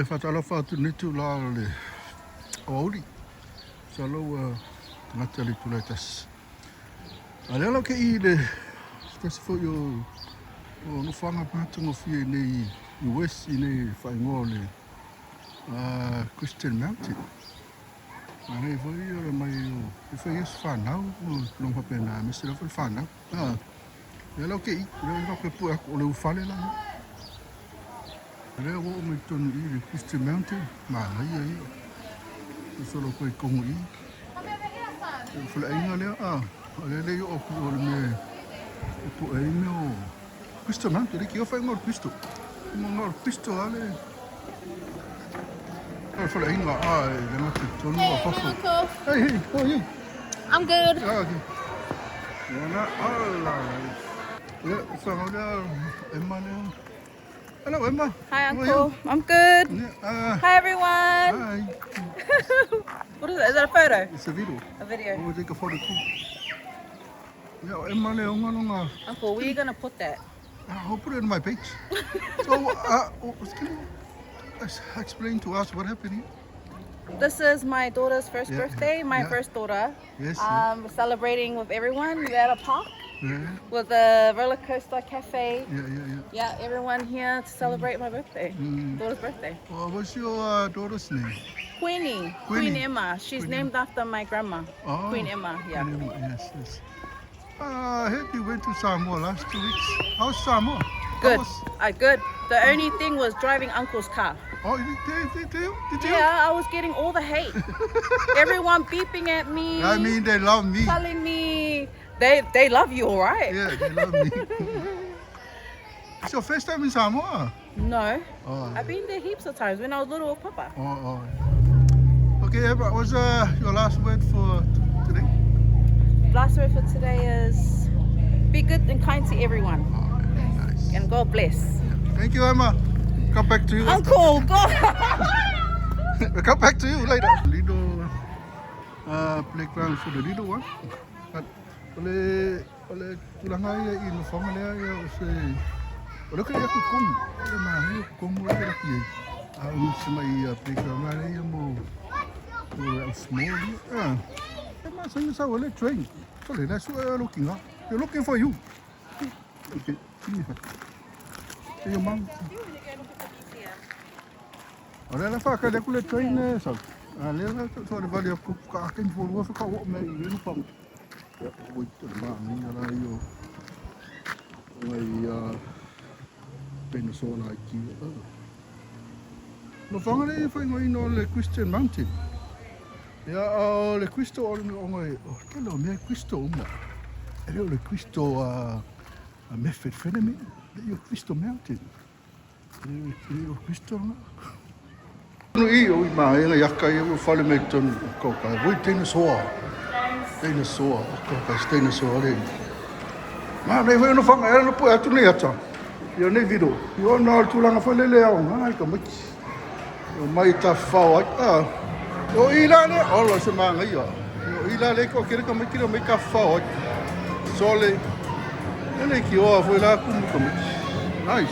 Whatalofa atu nitu la le auri. Salo ngata le tula tas. Alelo ke I le tas fo yo no fanga patungo fi nei US nei faingo le Christian Mountain. Mane fo yo mai yo fo yes fanau no pa pena me se fo fanau. Alelo ke I no ke pu ko le ufale la. Le wo me tonu I le Christian Mountain. Ma ia. Solo ko kongu I. Fo la inga le le yo o me po e no Cristo man, perché io fai un Cristo. Un Cristo ale. For the inga le mate tonu a fafo. Hey, how are you? I'm good. Okay. Na ala. Yeah, so Emma. Hello Emma. Hi Uncle. I'm good. Hi everyone. Hi. What is it? Is that a photo? It's a video. A video. We'll take a photo too. Yeah, Emma le onga. Uncle, where are you going to put that? I'll put it in my page. So, can you explain to us what happened here? This is my daughter's first birthday, my first daughter. Yes. We're celebrating with everyone. We're at a park Yeah. with a roller coaster cafe. Yeah. Yeah, everyone here to celebrate my birthday, daughter's birthday. What's your daughter's name? Queenie. Queen Emma. She's named after my grandma. Queen Emma, yeah. Queen Emma, yes. I heard you went to Samoa last 2 weeks. How's Samoa? Good. Good. The only thing was driving Uncle's car. Oh, did you? Yeah, I was getting all the hate. Everyone beeping at me. I mean, they love me. Telling me they love you, all right? Yeah, they love me. It's your first time in Samoa? No. Oh. I've been there heaps of times when I was little with Papa. Oh. Okay, Eva, what's your last word for today? Last word for today is be good and kind to everyone. Oh, nice. And God bless. Yeah. Thank you, Emma. Come back to you. Uncle, God. We'll come back to you later. Lido playground for the little one. But ole tulanga ia I no whanga lea ia o se ole kare aku kongu. Ole mahi kongu ole raki ei. Au se mai playground ngare ia mo au small ia. Emma saying so ole train. So that's what you're looking at. You're looking for you. Okay. Hey, your mom. Ole la fa ka le kule train so. Ale la so le vale ku ka ken fo wo ka wo me I no fa. Ja, wait to ma ni ala yo. Mai Venezuela aqui. No fangare foi no le Christian Mountain. Ja, le Cristo ongai. Ke lo me Cristo uma. Ele le Cristo a method fenemy. Le Cristo Mountain. Le Cristo. No I o ma e yaka e o fale me ton ko ka. Voi dinosaur. Dinosaur. Ko ka dinosaur le. Ma nei vai no fanga era no po atu nei ata. Yo nei video. Yo no tulanga fale le au. Ai ka mai. Yo mai ta fa o ila le olo se manga ia. O ila le ko kere ka mai ka fa sole. Ele ki o foi lá com nice.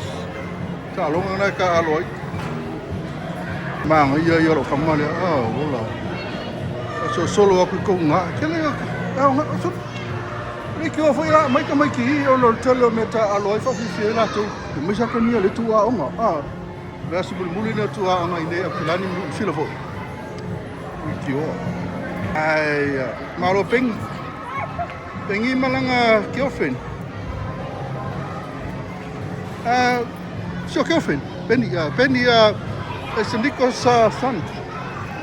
Tá longa na ka aloi. Manga ia ro kamale ola. So solo aku ko nga. Kele nga so. Ele ki o foi lá mai ki o lo telo meta aloi fa fi la tu. Me sa ka ni le tu a onga. Verso bulmuli na tu a nga ine a pilani filo fo. Ai malo pengi malanga kiofen so kiofen penny it's Nico's son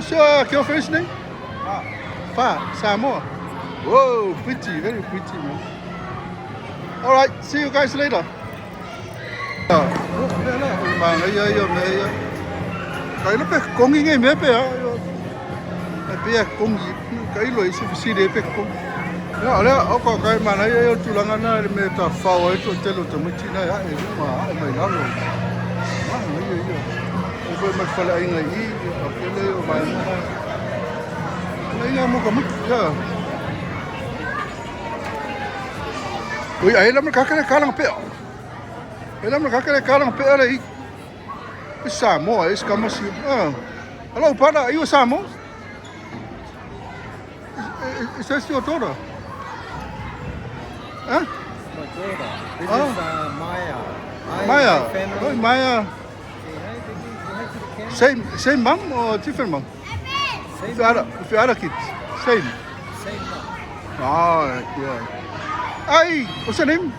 so kiofen's name Samoa. Whoa, pretty, very pretty, man. All right, see you guys later. Kailo pe kongi ngai me pe pe kongi kailo isi fisire pe kongi ya ale o ko kai mana yo tulanga na me ta fa o to telo to mutina ya e ma mai na lo ma yo o foi mais fala ainda aí aquele o vai ainda mo como ya oi aí lá me kakare kalang pe ela me kakare kalang pe ale It's Samoa, it's Kamasi. Hello, brother. Are you a Samoan? Is that your daughter? Huh? My daughter. This Oh. is Maya. Maya. My family. Oh, Maya. Say hi, baby. Say hi to the camera. Same mom or different mom? Same If you other kids, same. Same mom. Yeah. Hey, what's your name?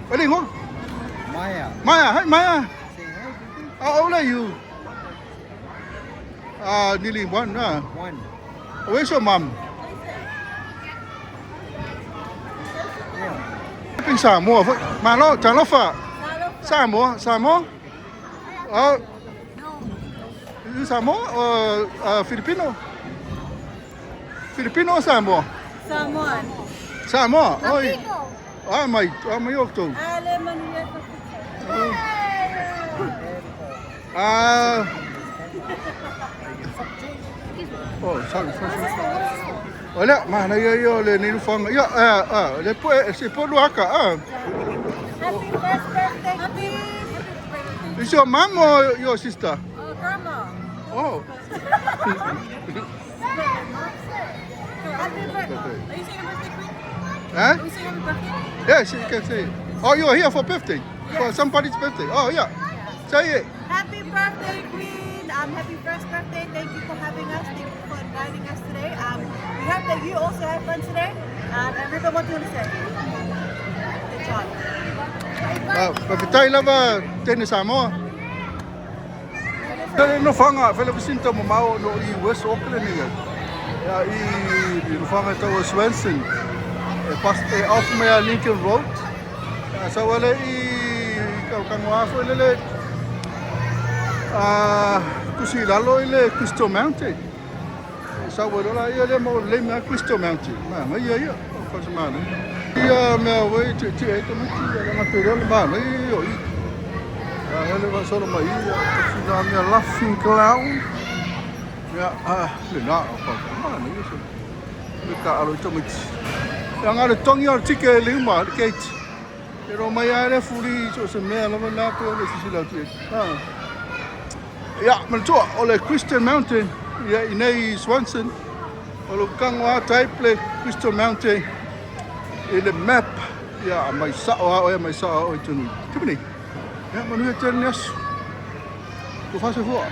What do you want? Maya. Maya. Hi, Maya. Say hi, baby. How old are you? Nearly one. One. Where's your mom? Yeah. Bên Samoa, mà nó chẳng nó phà. Samoa. You Samoa or Filipino? Filipino or Samoa? Someone. Samoa. Oi. May yok to. Sorry. Olha, mana yo le ni fang. Le po lu aka. Happy first birthday, Happy. Is your mom or your sister? Grandma. Oh. Happy birthday. Are you saying birthday, Queen? Huh? Are we saying happy birthday? Yes, you can say it. Oh, you're here for birthday? For somebody's birthday? Oh, yeah. Say it. Happy birthday, Queen. Happy first birthday. Thank you for having us. Thank you for inviting us today. We hope that you also have fun today. And Ribbon, what do you want to say? Good job. Papitai lava tene Samoa. No fanga, fela visinta mo mau no I West Auckland ni. Ja, I no fanga tau Swanson. Pas off my Lincoln Road. Sa wala I kangwa fo lele. Kusi lalo ile Crystal Mountain. Sa wala la ile mo le ma Crystal Mountain. Ma ia. Pas ma ni. Ia me we te e to mati la material ma yo. Ele va solo mai si na mia laughing clown. Ya le na pa ni so. Le ka alo to mati. Yang ada tong yang tike lima gate. Pero mai are furi so se me la na ko le si la tu. Ja, men to ole Crystal Mountain. Ja, in Swanson. Ole kangwa type Crystal Mountain. In the map. Ja, mai sa mai sa o tu ni. Tu ni. Ja, manu ten yes. Tu faz favor.